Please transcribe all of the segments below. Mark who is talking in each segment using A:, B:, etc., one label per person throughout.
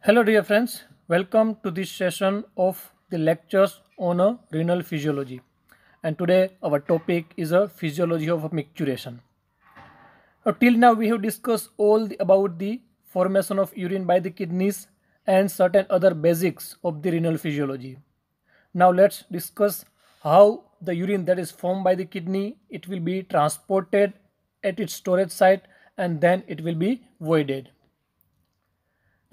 A: Hello dear friends, welcome to this session of the lectures on a renal physiology. And today our topic is a physiology of micturition. Till now we have discussed about the formation of urine by the kidneys and certain other basics of the renal physiology. Now let's discuss how the urine that is formed by the kidney, it will be transported at its storage site and then it will be voided.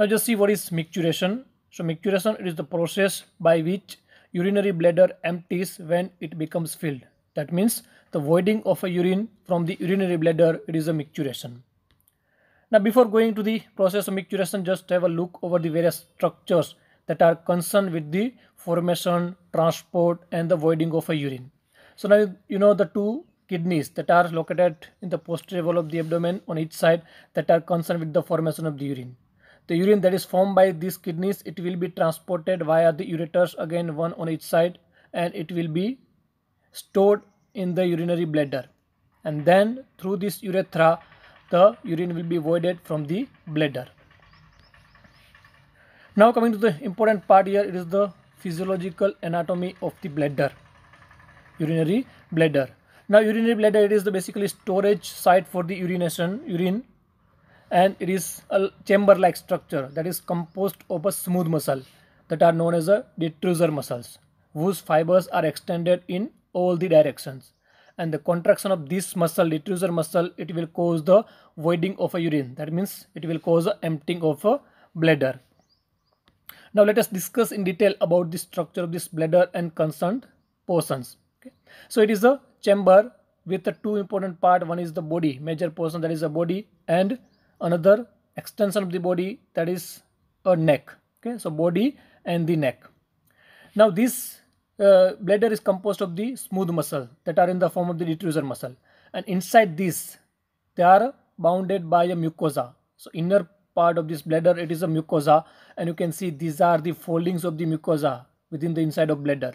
A: Now just see what is micturition. So micturition, it is the process by which urinary bladder empties when it becomes filled. That means the voiding of a urine from the urinary bladder, it is a micturition. Now before going to the process of micturition, just have a look over the various structures that are concerned with the formation, transport and the voiding of a urine. So now you know the two kidneys that are located in the posterior wall of the abdomen on each side that are concerned with the formation of the urine. The urine that is formed by these kidneys, it will be transported via the ureters, again one on each side, and it will be stored in the urinary bladder, and then through this urethra the urine will be voided from the bladder. Now coming to the important part here, it is the physiological anatomy of the bladder, urinary bladder. Now urinary bladder, it is the basically storage site for the urine, and it is a chamber like structure that is composed of a smooth muscle that are known as a detrusor muscles, whose fibers are extended in all the directions, and the contraction of this muscle, detrusor muscle, it will cause the voiding of a urine. That means it will cause a emptying of a bladder. Now let us discuss in detail about the structure of this bladder and concerned portions. Okay. So it is a chamber with the two important part. One is the body, major portion, that is the body, and another extension of the body, that is a neck. Okay, so body and the neck. Now this bladder is composed of the smooth muscle that are in the form of the detrusor muscle, and inside this they are bounded by a mucosa. So inner part of this bladder, it is a mucosa, and you can see these are the foldings of the mucosa within the inside of bladder,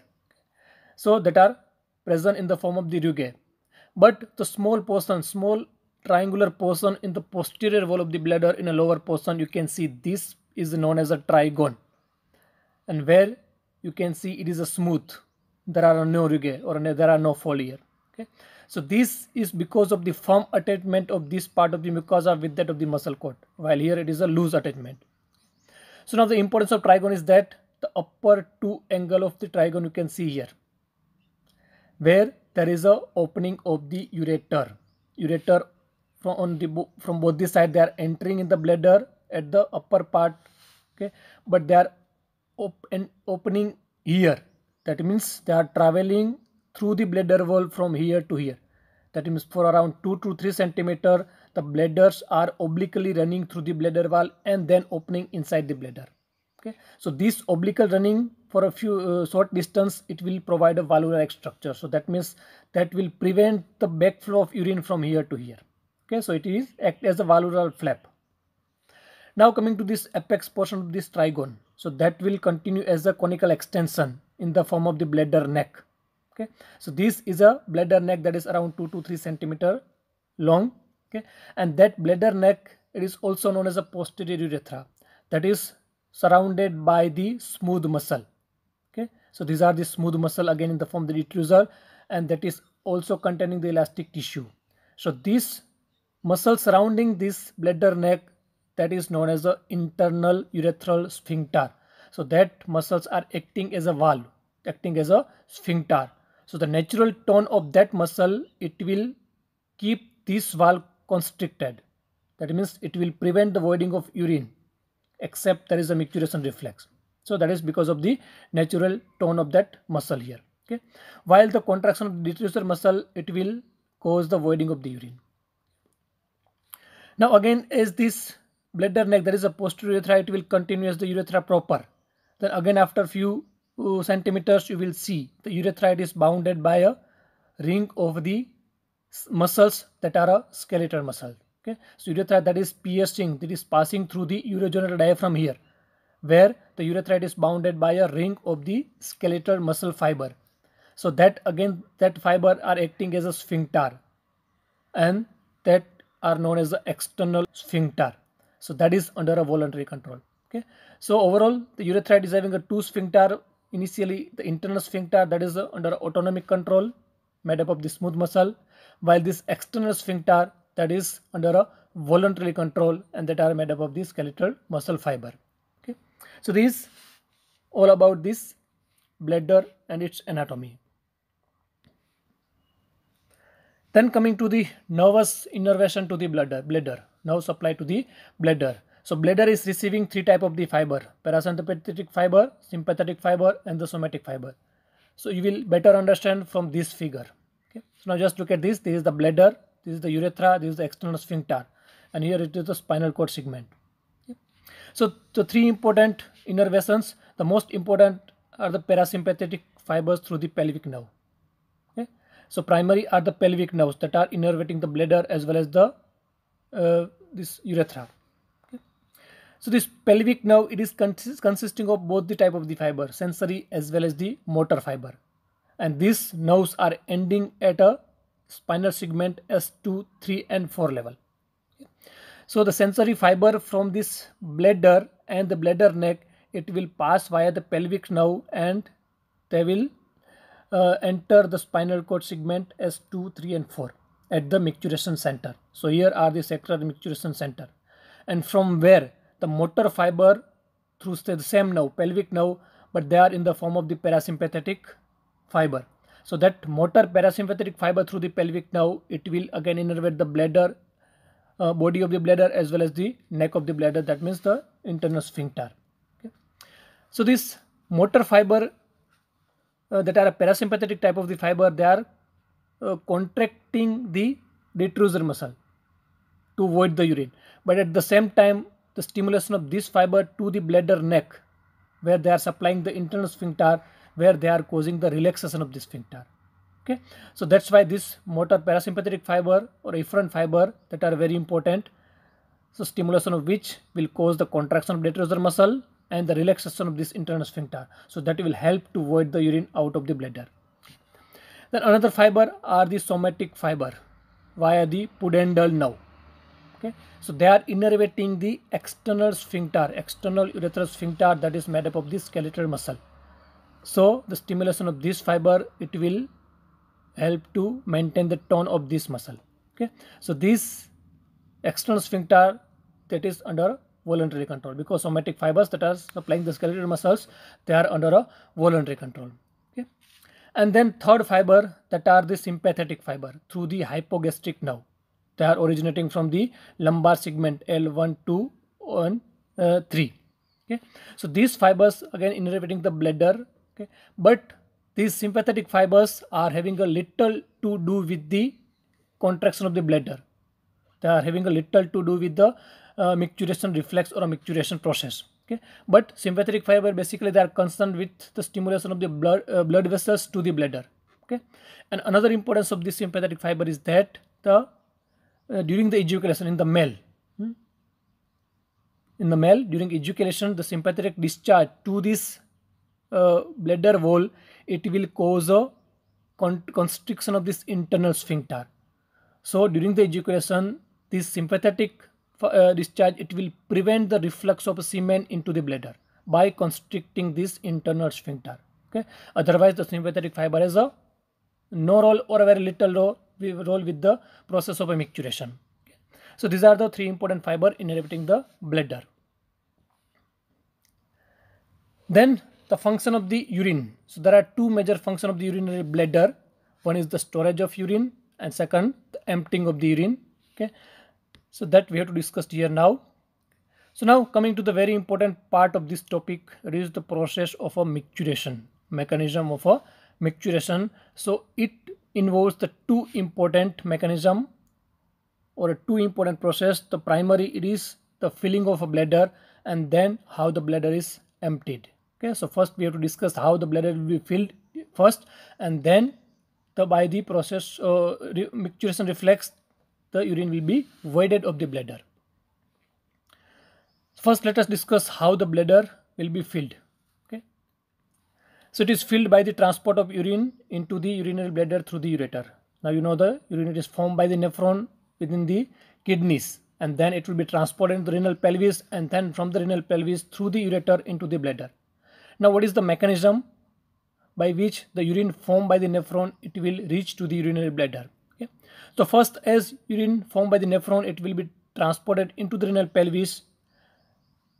A: so that are present in the form of the rugae. But the small portion, small triangular portion in the posterior wall of the bladder in a lower portion, you can see this is known as a trigone, and where you can see it is a smooth, there are no rugae or there are no fold here. Okay, so this is because of the firm attachment of this part of the mucosa with that of the muscle cord, while here it is a loose attachment. So now the importance of trigone is that the upper two angle of the trigone you can see here, where there is a opening of the ureter from both the side, they are entering in the bladder at the upper part. Okay, but they are opening here, that means they are traveling through the bladder wall from here to here. That means for around 2 to 3 centimeter the bladders are obliquely running through the bladder wall and then opening inside the bladder. Okay, so this oblique running for a few short distance, it will provide a valvular structure. So that means that will prevent the backflow of urine from here to here. Okay, so it is act as a valvular flap. Now coming to this apex portion of this trigone, so that will continue as a conical extension in the form of the bladder neck. Okay, so this is a bladder neck that is around 2 to 3 centimeter long. Okay, and that bladder neck, it is also known as a posterior urethra, that is surrounded by the smooth muscle. Okay, so these are the smooth muscle again in the form of the detrusor, and that is also containing the elastic tissue. So this muscle surrounding this bladder neck, that is known as the internal urethral sphincter. So that muscles are acting as a valve, acting as a sphincter. So the natural tone of that muscle, it will keep this valve constricted. That means it will prevent the voiding of urine, except there is a micturition reflex. So that is because of the natural tone of that muscle here. Okay, while the contraction of the detrusor muscle, it will cause the voiding of the urine. Now again, as this bladder neck, there is a posterior urethra, it will continue as the urethra proper. Then again after few centimeters, you will see the urethra, it is bounded by a ring of the muscles that are a skeletal muscle. Okay, so urethra that is piercing, that is passing through the urogenital diaphragm here, where the urethra is bounded by a ring of the skeletal muscle fiber. So that again, that fiber are acting as a sphincter, and that are known as the external sphincter. So that is under a voluntary control. Okay, so overall the urethra is having a two sphincter. Initially the internal sphincter that is under autonomic control made up of the smooth muscle, while this external sphincter that is under a voluntary control and that are made up of the skeletal muscle fiber. Okay, so this all about this bladder and its anatomy. Then coming to the nervous innervation to the bladder, nerve supply to the bladder. So bladder is receiving three type of the fiber: parasympathetic fiber, sympathetic fiber, and the somatic fiber. So you will better understand from this figure. Okay. So now just look at this. This is the bladder, this is the urethra, this is the external sphincter, and here it is the spinal cord segment. Okay. So the three important innervations, the most important are the parasympathetic fibers through the pelvic nerve. Okay. So primary are the pelvic nerves that are innervating the bladder as well as the this urethra. Okay. So this pelvic nerve, it is consisting of both the type of the fiber, sensory as well as the motor fiber, and these nerves are ending at a spinal segment S2, 3, and 4 level. Okay. So the sensory fiber from this bladder and the bladder neck, it will pass via the pelvic nerve and they will enter the spinal cord segment S2, 3, and 4 at the micturition center. So here are the sector micturition center, and from where the motor fiber through the same nerve, pelvic nerve, but they are in the form of the parasympathetic fiber. So that motor parasympathetic fiber through the pelvic nerve, it will again innervate the bladder, body of the bladder as well as the neck of the bladder. That means the internal sphincter. Okay. So this motor fiber that are a parasympathetic type of the fiber, they are contracting the detrusor muscle to void the urine, but at the same time the stimulation of this fiber to the bladder neck, where they are supplying the internal sphincter, where they are causing the relaxation of the sphincter. Okay, so that's why this motor parasympathetic fiber or efferent fiber that are very important. So stimulation of which will cause the contraction of detrusor muscle and the relaxation of this internal sphincter. So that will help to void the urine out of the bladder. Then another fiber are the somatic fiber via the pudendal nerve. Okay, so they are innervating the external sphincter, external urethral sphincter that is made up of the skeletal muscle. So the stimulation of this fiber, it will help to maintain the tone of this muscle. Okay, so this external sphincter that is under voluntary control, because somatic fibers that are supplying the skeletal muscles, they are under a voluntary control. Okay, and then third fiber that are the sympathetic fiber through the hypogastric nerve. They are originating from the lumbar segment L1, 2, and 3. Okay, so these fibers again innervating the bladder. Okay, but these sympathetic fibers are having a little to do with the contraction of the bladder. They are having a little to do with the micturition reflex or a micturition process. Okay, but sympathetic fiber basically they are concerned with the stimulation of the blood vessels to the bladder. Okay, and another importance of this sympathetic fiber is that the during the ejaculation in the male, during ejaculation, the sympathetic discharge to this bladder wall, it will cause a constriction of this internal sphincter. So during the ejaculation, this sympathetic discharge, it will prevent the reflux of semen into the bladder by constricting this internal sphincter. Okay, otherwise the sympathetic fiber has a no role or a very little role with the process of a micturition. Okay. So these are the three important fiber innervating the bladder. Then the function of the urine. So there are two major functions of the urinary bladder. One is the storage of urine, and second the emptying of the urine. Okay, so that we have to discuss here now. So now coming to the very important part of this topic, it is the process of a micturition, mechanism of a micturiation. So it involves the two important mechanism or a two important process. The primary, it is the filling of a bladder, and then how the bladder is emptied. Okay, so first we have to discuss how the bladder will be filled first, and then by the process micturition reflex, the urine will be voided of the bladder. First let us discuss how the bladder will be filled. Okay, so it is filled by the transport of urine into the urinary bladder through the ureter. Now you know the urine is formed by the nephron within the kidneys. and then it will be transported into the renal pelvis, and then from the renal pelvis through the ureter into the bladder. Now what is the mechanism by which the urine formed by the nephron it will reach to the urinary bladder? Okay. So first, as urine formed by the nephron, it will be transported into the renal pelvis.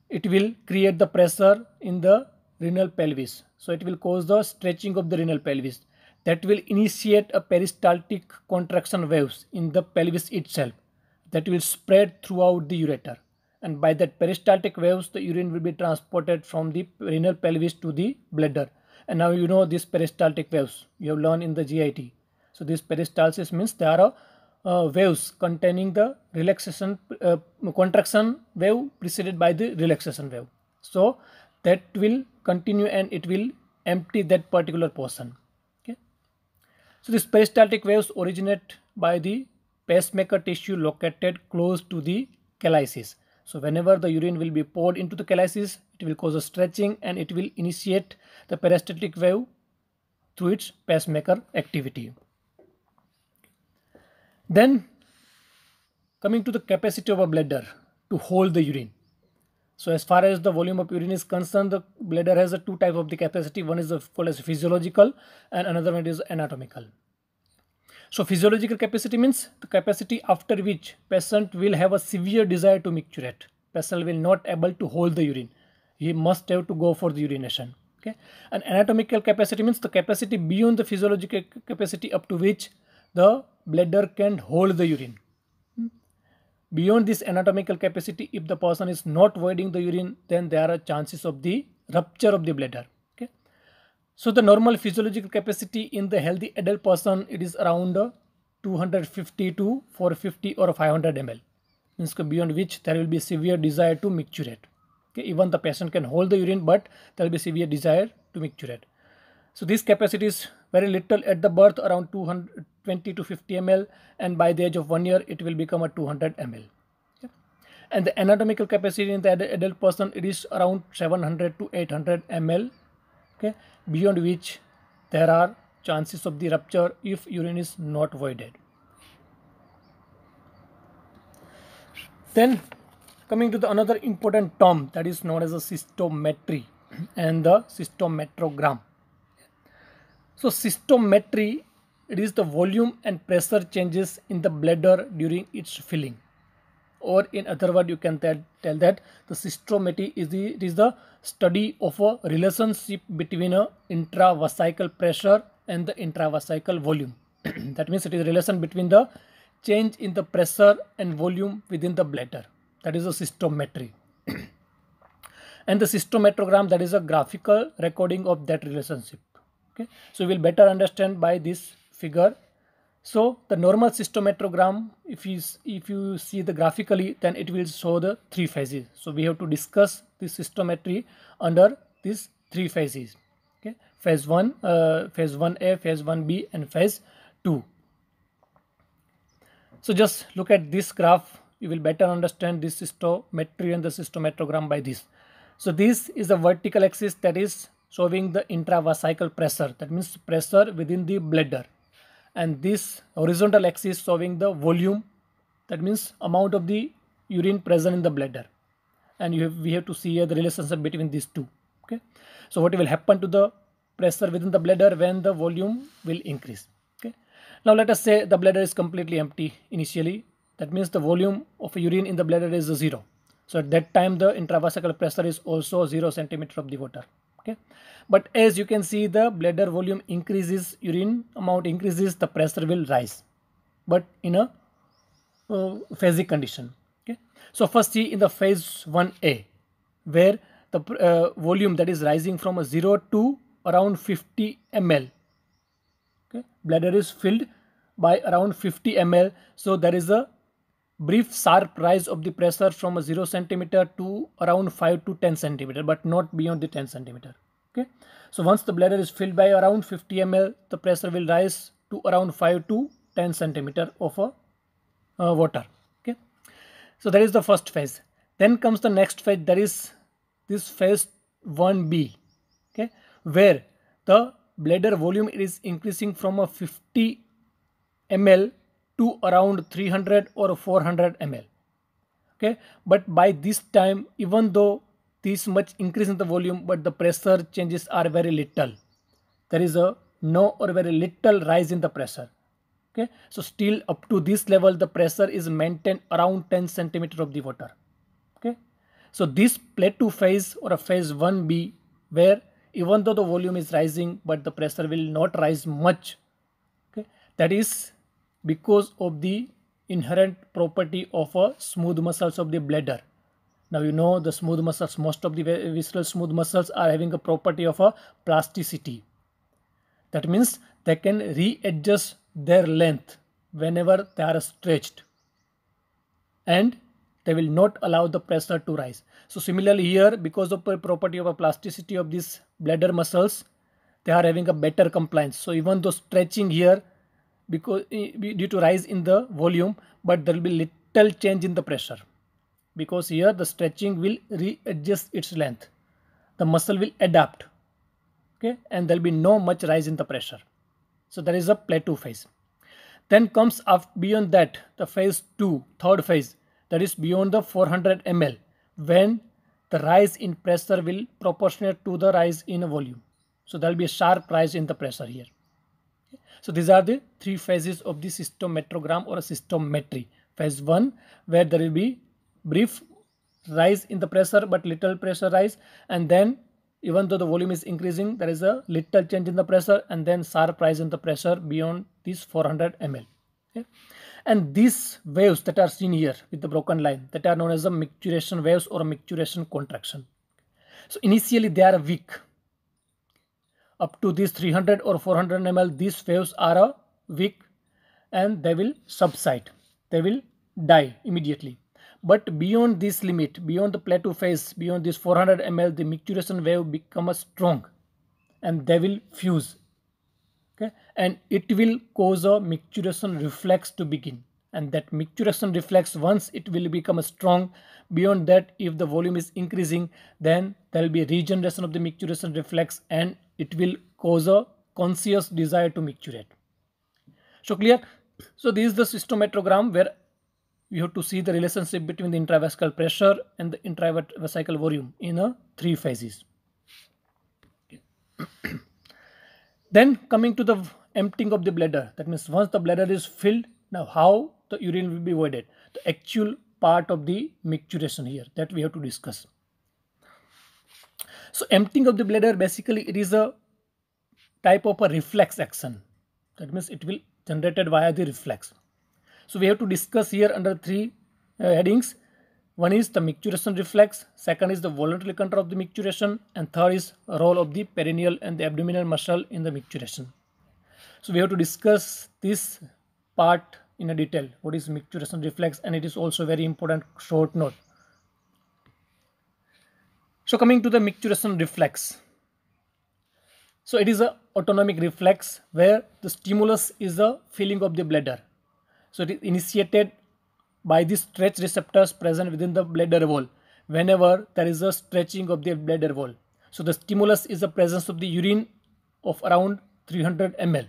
A: It will create the pressure in the renal pelvis, so it will cause the stretching of the renal pelvis. That will initiate a peristaltic contraction waves in the pelvis itself that will spread throughout the ureter, and by that peristaltic waves the urine will be transported from the renal pelvis to the bladder. And now you know these peristaltic waves, you have learned in the GIT. So this peristalsis means there are waves containing the relaxation contraction wave preceded by the relaxation wave. So that will continue and it will empty that particular portion. Okay. So these peristaltic waves originate by the pacemaker tissue located close to the calyces. So whenever the urine will be poured into the calyces, it will cause a stretching and it will initiate the peristaltic wave through its pacemaker activity. Then coming to the capacity of a bladder to hold the urine. So as far as the volume of urine is concerned, the bladder has a two type of the capacity. One is called as physiological and another one is anatomical. So physiological capacity means the capacity after which patient will have a severe desire to micturate. Patient will not able to hold the urine. He must have to go for the urination. Okay. And anatomical capacity means the capacity beyond the physiological capacity up to which the bladder can hold the urine. Beyond this anatomical capacity, if the person is not voiding the urine, then there are chances of the rupture of the bladder. Okay. So the normal physiological capacity in the healthy adult person, it is around 250 to 450 or 500 ml. Means beyond which there will be severe desire to micturate. Okay. Even the patient can hold the urine, but there will be severe desire to micturate. So this capacity is very little at the birth, around 220 to 50 ml, and by the age of 1 year it will become a 200 ml. Okay. And the anatomical capacity in the adult person, it is around 700 to 800 ml. Okay. Beyond which there are chances of the rupture if urine is not voided. Then coming to the another important term, that is known as a cystometry and the cystometrogram. So cystometry, it is the volume and pressure changes in the bladder during its filling, or in other words you can tell that the cystometry is the study of a relationship between a intravesical pressure and the intravesical volume. That means it is a relation between the change in the pressure and volume within the bladder. That is a cystometry. And the cystometrogram, that is a graphical recording of that relationship. Okay. So we will better understand by this figure. So the normal cystometrogram, if you see the graphically, then it will show the three phases. So we have to discuss this cystometry under these three phases. Okay. Phase 1, phase 1A, phase 1B and phase 2. So just look at this graph. You will better understand this cystometry and the cystometrogram by this. So this is a vertical axis, that is showing the intravesical pressure, that means pressure within the bladder, and this horizontal axis showing the volume, that means amount of the urine present in the bladder, and we have to see here the relationship between these two. Okay. So what will happen to the pressure within the bladder when the volume will increase? Okay. Now let us say the bladder is completely empty initially, that means the volume of urine in the bladder is 0. So at that time the intravesical pressure is also 0 centimeter of the water. Okay. But as you can see, the bladder volume increases, urine amount increases, the pressure will rise, but in a phasic condition. Okay. So first see in the phase 1A, where the volume that is rising from a 0 to around 50 ml. Okay. Bladder is filled by around 50 ml. So there is a brief sharp rise of the pressure from a 0 centimeter to around 5 to 10 centimeter, but not beyond the 10 centimeter. Okay. So once the bladder is filled by around 50 ml, the pressure will rise to around 5 to 10 centimeter of water. Okay. So that is the first phase. Then comes the next phase, that is this phase 1B. Okay. Where the bladder volume is increasing from a 50 ml to around 300 or 400 ml. Okay, but by this time, even though this much increase in the volume, but the pressure changes are very little. There is a no or very little rise in the pressure. Okay, so still up to this level, the pressure is maintained around 10 centimeter of the water. Okay, so this plateau phase or a phase 1b, where even though the volume is rising, but the pressure will not rise much. Okay, that is because of the inherent property of a smooth muscles of the bladder. Now you know the smooth muscles, most of the visceral smooth muscles are having a property of a plasticity. That means they can readjust their length whenever they are stretched, and they will not allow the pressure to rise. So similarly here, because of the property of a plasticity of these bladder muscles, they are having a better compliance. So even though stretching here, because due to rise in the volume, but there will be little change in the pressure, because here the stretching will readjust its length, the muscle will adapt. Okay, and there will be no much rise in the pressure. So there is a plateau phase. Then comes up beyond that the phase 2, third phase, that is beyond the 400 ml, when the rise in pressure will proportionate to the rise in volume. So there will be a sharp rise in the pressure here. So these are the three phases of the systometrogram or a systometry. Phase 1, where there will be brief rise in the pressure but little pressure rise, and then even though the volume is increasing, there is a little change in the pressure, and then sharp rise in the pressure beyond this 400 ml. Okay? And these waves that are seen here with the broken line, that are known as the micturition waves or a micturition contraction. So initially they are weak. Up to this 300 or 400 ml, these waves are weak and they will subside. They will die immediately. But beyond this limit, beyond the plateau phase, beyond this 400 ml, the micturition wave becomes strong and they will fuse. Okay, and it will cause a micturition reflex to begin. And that micturition reflex, once it will become strong, beyond that, if the volume is increasing, then there will be a regeneration of the micturition reflex and it will cause a conscious desire to micturate. So clear? So this is the systometrogram, where you have to see the relationship between the intravesical pressure and the intravesical volume in a 3 phases. Then coming to the emptying of the bladder, that means once the bladder is filled, now how the urine will be voided, the actual part of the micturition here that we have to discuss. So emptying of the bladder, basically it is a type of a reflex action. That means it will generated via the reflex. So we have to discuss here under 3 headings. One is the micturition reflex, second is the voluntary control of the micturition, and third is role of the perineal and the abdominal muscle in the micturition. So we have to discuss this part in a detail, what is micturition reflex, and it is also very important short note. So coming to the micturition reflex. So it is a autonomic reflex where the stimulus is the filling of the bladder. So it is initiated by the stretch receptors present within the bladder wall whenever there is a stretching of the bladder wall. So the stimulus is the presence of the urine of around 300 ml.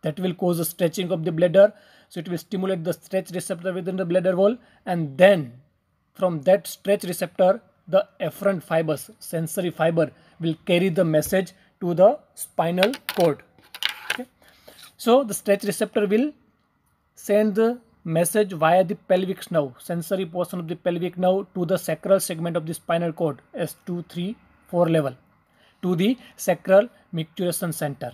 A: That will cause a stretching of the bladder. So it will stimulate the stretch receptor within the bladder wall, and then from that stretch receptor, the afferent fibers, sensory fiber, will carry the message to the spinal cord. Okay. So the stretch receptor will send the message via the pelvic nerve, sensory portion of the pelvic nerve, to the sacral segment of the spinal cord, S2, 3, 4 level, to the sacral micturition center.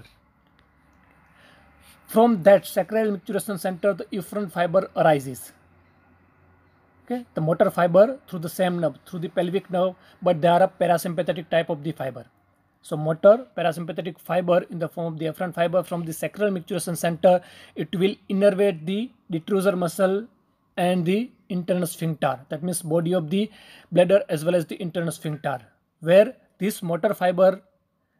A: From that sacral micturition center, the efferent fiber arises. Okay, the motor fiber through the same nerve, through the pelvic nerve, but they are a parasympathetic type of the fiber. So motor parasympathetic fiber in the form of the efferent fiber from the sacral micturition center, it will innervate the detrusor muscle and the internal sphincter. That means body of the bladder as well as the internal sphincter, where this motor fiber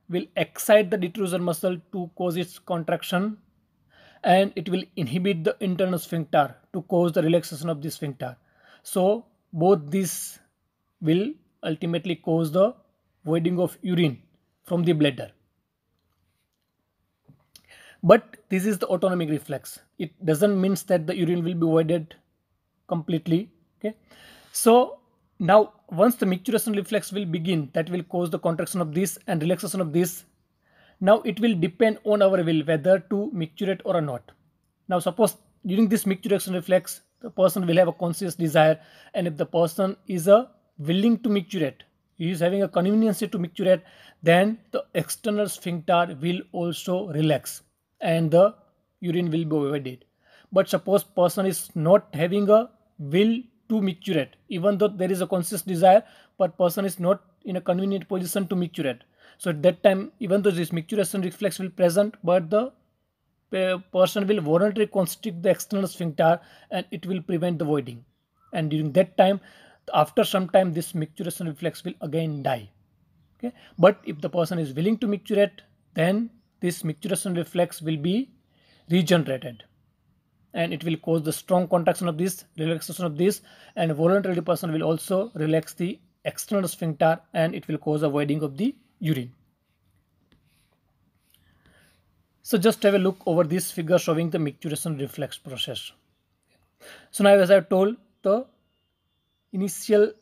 A: will excite the detrusor muscle to cause its contraction, and it will inhibit the internal sphincter to cause the relaxation of the sphincter. So both these will ultimately cause the voiding of urine from the bladder. But this is the autonomic reflex. It doesn't mean that the urine will be voided completely. Okay. So now once the micturition reflex will begin, that will cause the contraction of this and relaxation of this. Now it will depend on our will whether to micturate or not. Now suppose during this micturition reflex, the person will have a conscious desire, and if the person is willing to micturate, he is having a convenience to micturate, then the external sphincter will also relax and the urine will be voided. But suppose person is not having a will to micturate, even though there is a conscious desire, but person is not in a convenient position to micturate. So at that time, even though this micturition reflex will present, but the person will voluntarily constrict the external sphincter and it will prevent the voiding. And during that time, after some time, this micturition reflex will again die. Okay, but if the person is willing to micturate, then this micturition reflex will be regenerated, and it will cause the strong contraction of this, relaxation of this, and voluntarily person will also relax the external sphincter and it will cause a voiding of the urine. So just have a look over this figure showing the micturition reflex process. So now, as I have told, the initial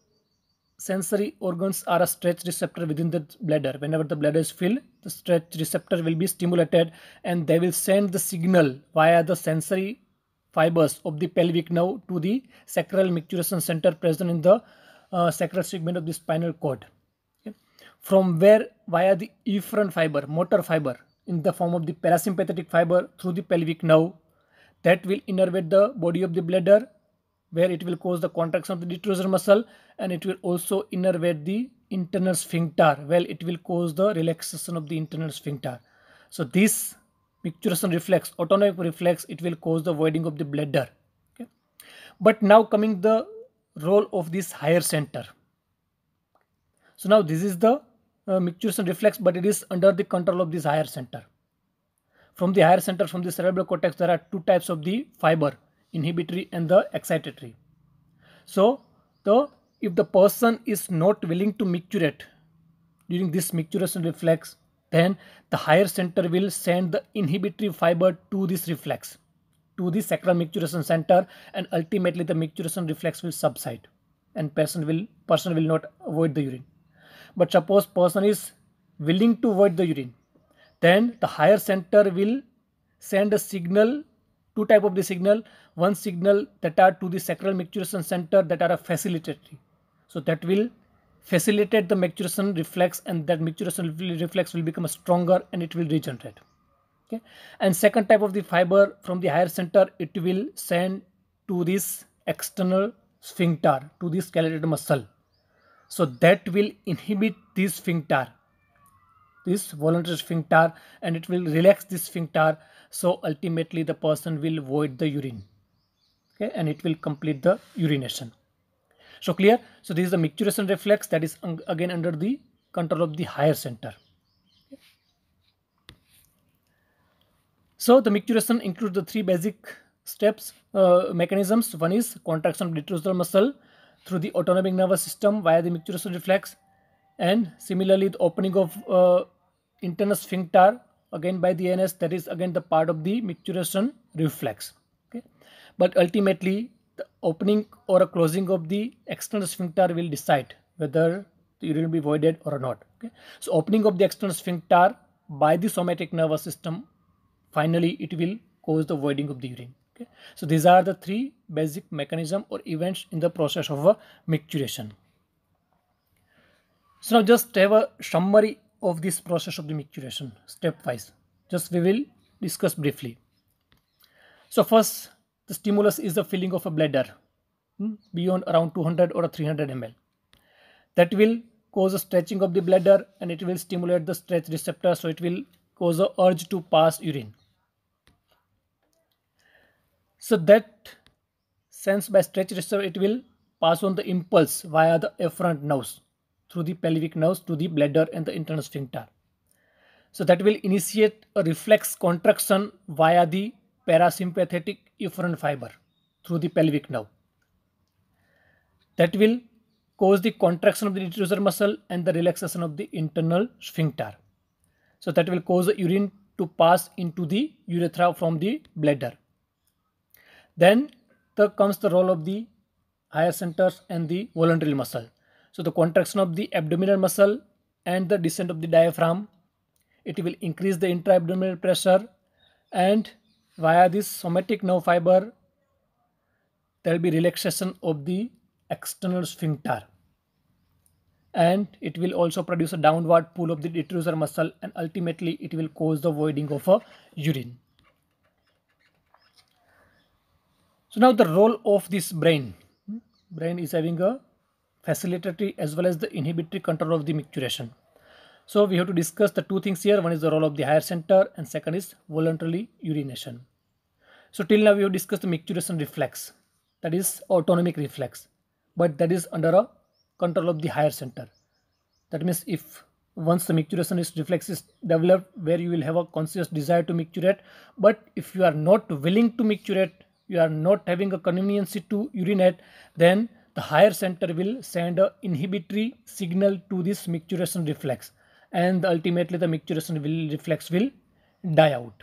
A: sensory organs are a stretch receptor within the bladder. Whenever the bladder is filled, the stretch receptor will be stimulated and they will send the signal via the sensory fibers of the pelvic nerve to the sacral micturition center present in the sacral segment of the spinal cord. Okay. From where via the efferent fiber, motor fiber in the form of the parasympathetic fiber through the pelvic nerve, that will innervate the body of the bladder, where it will cause the contraction of the detrusor muscle, and it will also innervate the internal sphincter, where it will cause the relaxation of the internal sphincter. So this micturition reflex, autonomic reflex, it will cause the voiding of the bladder. Okay. But now coming the role of this higher center. So now this is the micturition reflex, but it is under the control of this higher center. From the higher center, from the cerebral cortex, there are two types of the fiber, inhibitory and the excitatory. So if the person is not willing to micturate during this micturition reflex, then the higher center will send the inhibitory fiber to this reflex, to the sacral micturition center, and ultimately the micturition reflex will subside and person will not avoid the urine. But suppose person is willing to avoid the urine, then the higher center will send a signal, two type of the signal. One signal that are to the sacral micturition center that are a facilitatory. So that will facilitate the micturition reflex, and that micturition reflex will become stronger and it will regenerate. Okay. And second type of the fiber from the higher center, it will send to this external sphincter, to the skeletal muscle. So that will inhibit this sphincter, this voluntary sphincter, and it will relax this sphincter. So ultimately the person will void the urine. Okay, and it will complete the urination. So clear? So this is the micturition reflex that is again under the control of the higher center. Okay. So the micturition includes the three basic steps, mechanisms. One is contraction of detrusor muscle through the autonomic nervous system via the micturition reflex, and similarly the opening of internal sphincter again by the ANS, that is again the part of the micturition reflex. Okay. But ultimately the opening or a closing of the external sphincter will decide whether the urine will be voided or not. Okay. So opening of the external sphincter by the somatic nervous system, finally it will cause the voiding of the urine. Okay. So these are the three basic mechanism or events in the process of a micturition. So now just have a summary of this process of the micturition stepwise. Just we will discuss briefly. So first, the stimulus is the filling of a bladder beyond around 200 or 300 ml. That will cause a stretching of the bladder and it will stimulate the stretch receptor, so it will cause a urge to pass urine. So that sense by stretch receptor, it will pass on the impulse via the efferent nerves through the pelvic nerves to the bladder and the internal sphincter. So that will initiate a reflex contraction via the parasympathetic efferent fiber through the pelvic nerve. That will cause the contraction of the detrusor muscle and the relaxation of the internal sphincter. So that will cause the urine to pass into the urethra from the bladder. Then there comes the role of the higher centers and the voluntary muscle. So the contraction of the abdominal muscle and the descent of the diaphragm, it will increase the intra-abdominal pressure, and via this somatic nerve fiber there will be relaxation of the external sphincter, and it will also produce a downward pull of the detrusor muscle, and ultimately it will cause the voiding of a urine. So now the role of this brain. Brain is having a facilitatory as well as the inhibitory control of the micturition. So we have to discuss the two things here. One is the role of the higher center and second is voluntarily urination. So till now we have discussed the micturition reflex, that is autonomic reflex, but that is under a control of the higher center. That means if once the micturition reflex is developed, where you will have a conscious desire to micturate, but if you are not willing to micturate, you are not having a convenience to urinate, then the higher center will send a inhibitory signal to this micturition reflex, and ultimately the micturition reflex will die out.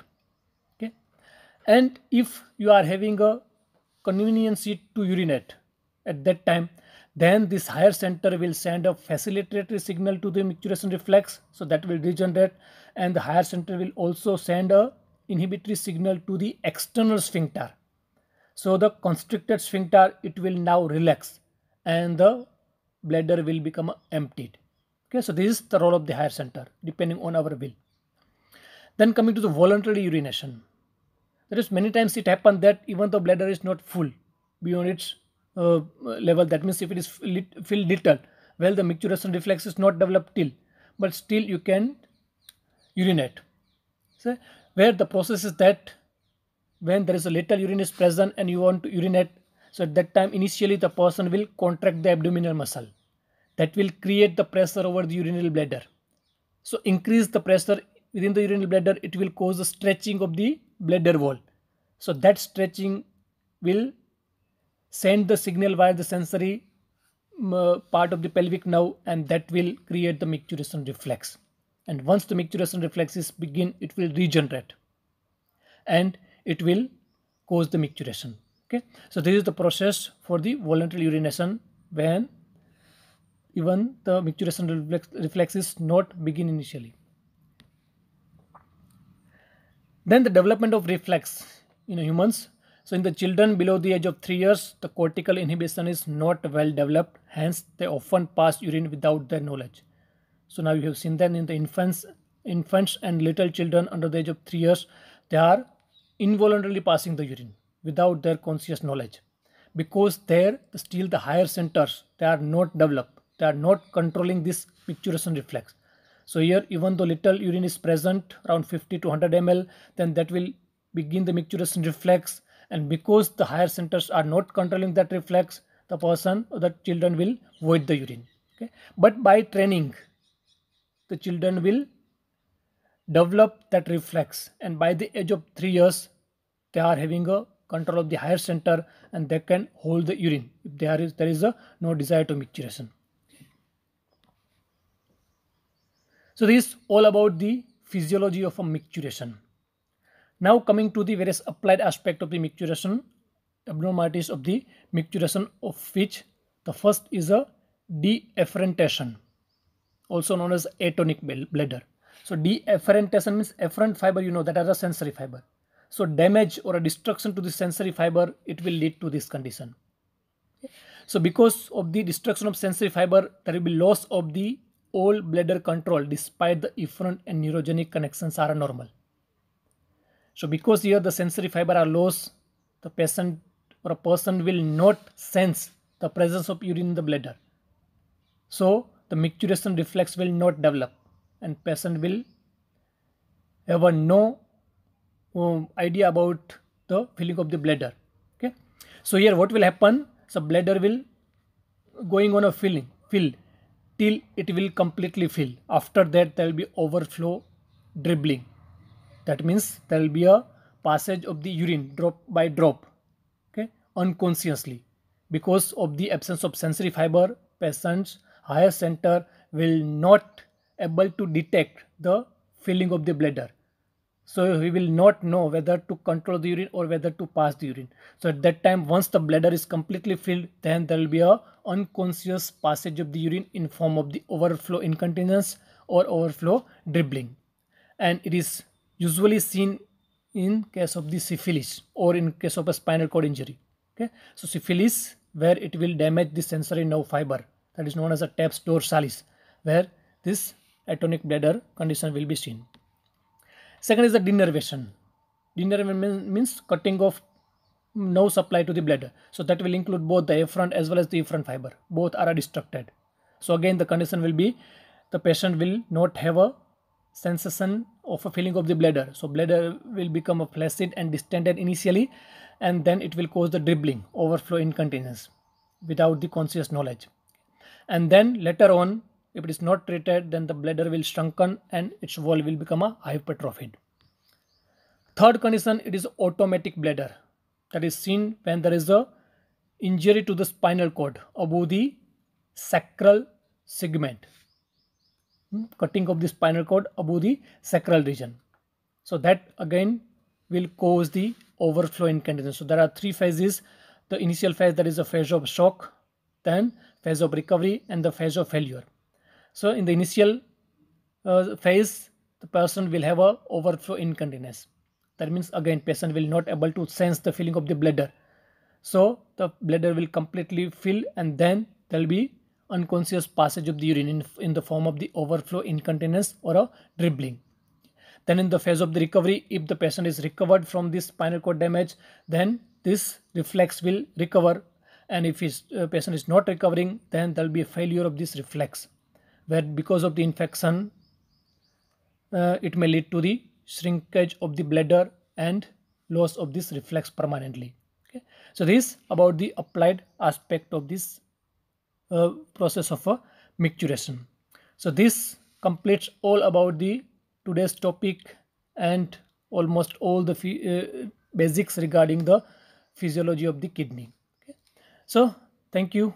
A: Okay, and if you are having a convenience to urinate at that time, then this higher center will send a facilitatory signal to the micturition reflex, so that will regenerate, and the higher center will also send a inhibitory signal to the external sphincter. So the constricted sphincter, it will now relax and the bladder will become emptied. Okay, so this is the role of the higher center depending on our will. Then coming to the voluntary urination. There is many times it happens that even the bladder is not full beyond its level, that means if it is filled little, well, the micturition reflex is not developed till, but still you can urinate. So where the process is that when there is a little urine is present and you want to urinate, so at that time initially the person will contract the abdominal muscle, that will create the pressure over the urinary bladder. So increase the pressure within the urinary bladder, it will cause a stretching of the bladder wall. So that stretching will send the signal via the sensory part of the pelvic nerve, and that will create the micturition reflex. And once the micturition reflexes begin, it will regenerate and it will cause the micturition. Okay, so this is the process for the voluntary urination when even the micturition reflex is not begin initially. Then the development of reflex in humans. So in the children below the age of 3 years, the cortical inhibition is not well developed, hence they often pass urine without their knowledge. So now you have seen that in the infants and little children under the age of 3 years, they are involuntarily passing the urine without their conscious knowledge, because there still the higher centers, they are not developed, they are not controlling this micturition reflex. So here even though little urine is present around 50 to 100 ml, then that will begin the micturition reflex, and because the higher centers are not controlling that reflex, the person or the children will void the urine. Okay, but by training the children will develop that reflex, and by the age of 3 years they are having a control of the higher center and they can hold the urine if there is no desire to micturition. So this is all about the physiology of a micturition. Now coming to the various applied aspect of the micturition, abnormalities of the micturition, of which the first is a deafferentation, also known as atonic bladder. So deafferentation means afferent fiber, you know, that are a sensory fiber. So damage or a destruction to the sensory fiber, it will lead to this condition. Okay. So because of the destruction of sensory fiber, there will be loss of the all bladder control despite the efferent and neurogenic connections are normal. So because here the sensory fiber are lost, the patient or a person will not sense the presence of urine in the bladder. So the micturition reflex will not develop and patient will have no idea about the filling of the bladder. Okay, so here what will happen? So bladder will going on a fill till it will completely fill. After that there will be overflow dribbling. That means there will be a passage of the urine drop by drop, okay, unconsciously. Because of the absence of sensory fiber, patient's higher center will not able to detect the filling of the bladder. So he will not know whether to control the urine or whether to pass the urine. So at that time, once the bladder is completely filled, then there will be a unconscious passage of the urine in form of the overflow incontinence or overflow dribbling. And it is usually seen in case of the syphilis or in case of a spinal cord injury. Okay, so syphilis, where it will damage the sensory nerve fiber, that is known as a TAPS dorsalis, where this atonic bladder condition will be seen. Second is the denervation. Denervation means cutting off no supply to the bladder. So that will include both the afferent as well as the efferent fiber. Both are destructed. So again, the condition will be the patient will not have a sensation of a filling of the bladder. So bladder will become a flaccid and distended initially, and then it will cause the dribbling, overflow incontinence without the conscious knowledge. And then later on, if it is not treated, then the bladder will shrunken and its wall will become a hypertrophied. Third condition, it is automatic bladder, that is seen when there is a injury to the spinal cord above the sacral segment. Cutting of the spinal cord above the sacral region. So that again will cause the overflow incontinence. So there are three phases. The initial phase, that is a phase of shock, then phase of recovery, and the phase of failure. So in the initial phase, the person will have a overflow incontinence. That means again patient will not able to sense the filling of the bladder. So the bladder will completely fill, and then there will be unconscious passage of the urine in the form of the overflow incontinence or a dribbling. Then in the phase of the recovery, if the patient is recovered from this spinal cord damage, then this reflex will recover. And if his patient is not recovering, then there will be a failure of this reflex, where because of the infection, it may lead to the shrinkage of the bladder and loss of this reflex permanently. Okay. So this about the applied aspect of this process of micturition. So this completes all about the today's topic and almost all the basics regarding the physiology of the kidney. Okay. So thank you.